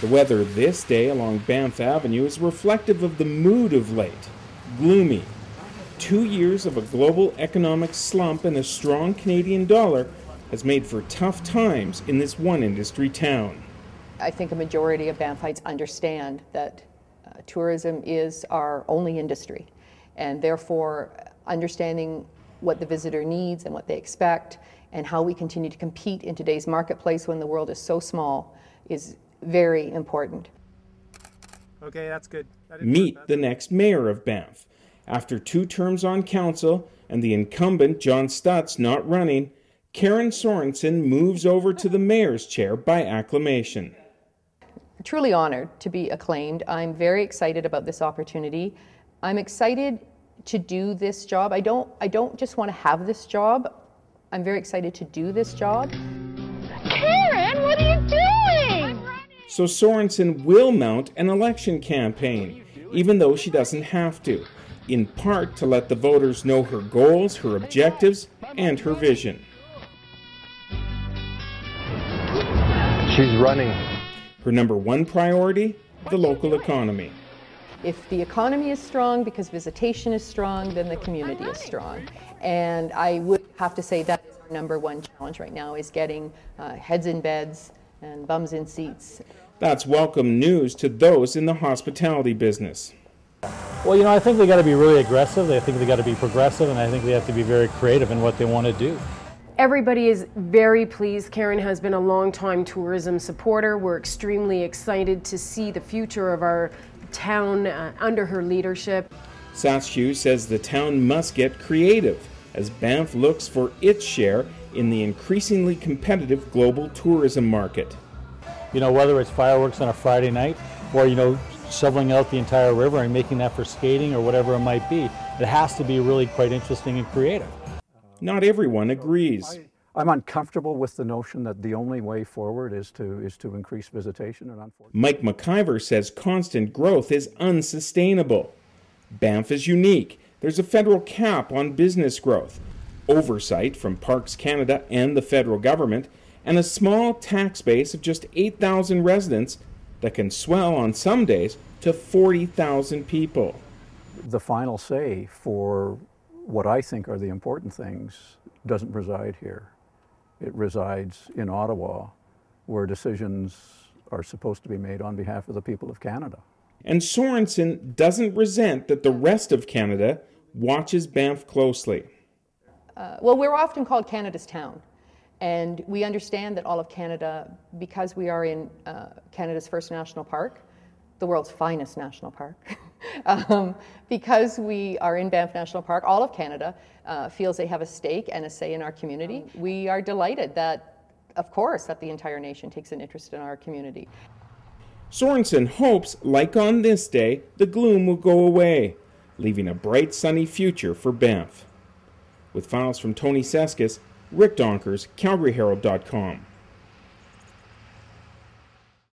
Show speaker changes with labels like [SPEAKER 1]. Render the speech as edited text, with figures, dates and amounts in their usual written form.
[SPEAKER 1] The weather this day along Banff Avenue is reflective of the mood of late. Gloomy. 2 years of a global economic slump and a strong Canadian dollar has made for tough times in this one-industry town.
[SPEAKER 2] I think a majority of Banffites understand that tourism is our only industry, and therefore understanding what the visitor needs and what they expect and how we continue to compete in today's marketplace when the world is so small is very important.
[SPEAKER 3] Okay, that's good.
[SPEAKER 1] Meet the next mayor of Banff. After 2 terms on council and the incumbent John Stutz not running, Karen Sorensen moves over to the mayor's chair by acclamation.
[SPEAKER 2] Truly honored to be acclaimed. I'm very excited about this opportunity. I'm excited to do this job. I don't just want to have this job. I'm very excited to do this job.
[SPEAKER 4] Karen, what are you doing?
[SPEAKER 1] So Sorensen will mount an election campaign, even though she doesn't have to, in part to let the voters know her goals, her objectives, and her vision.
[SPEAKER 5] She's running.
[SPEAKER 1] Her number 1 priority, the local economy.
[SPEAKER 2] If the economy is strong because visitation is strong, then the community is strong. And I would have to say that is our number 1 challenge right now, is getting heads in beds and bums in seats.
[SPEAKER 1] That's welcome news to those in the hospitality business.
[SPEAKER 6] Well, I think they got to be really aggressive. I think they got to be progressive, and I think they have to be very creative in what they want to do.
[SPEAKER 7] Everybody is very pleased. Karen has been a long-time tourism supporter. We're extremely excited to see the future of our town under her leadership.
[SPEAKER 1] Saskhew says the town must get creative as Banff looks for its share in the increasingly competitive global tourism market.
[SPEAKER 6] Whether it's fireworks on a Friday night or, shoveling out the entire river and making that for skating or whatever it might be, it has to be really quite interesting and creative.
[SPEAKER 1] Not everyone agrees.
[SPEAKER 8] I'm uncomfortable with the notion that the only way forward is to increase visitation. And
[SPEAKER 1] Mike McIver says constant growth is unsustainable. Banff is unique. There's a federal cap on business growth, oversight from Parks Canada and the federal government, and a small tax base of just 8,000 residents that can swell on some days to 40,000 people.
[SPEAKER 8] The final say for what I think are the important things doesn't reside here. It resides in Ottawa, where decisions are supposed to be made on behalf of the people of Canada.
[SPEAKER 1] And Sorensen doesn't resent that the rest of Canada watches Banff closely.
[SPEAKER 2] Well, we're often called Canada's town. And we understand that all of Canada, because we are in Canada's first national park, the world's finest national park, because we are in Banff National Park, all of Canada feels they have a stake and a say in our community. We are delighted that, of course, that the entire nation takes an interest in our community.
[SPEAKER 1] Sorensen hopes, like on this day, the gloom will go away, leaving a bright, sunny future for Banff. With files from Tony Seskis, Rick Donkers, CalgaryHerald.com.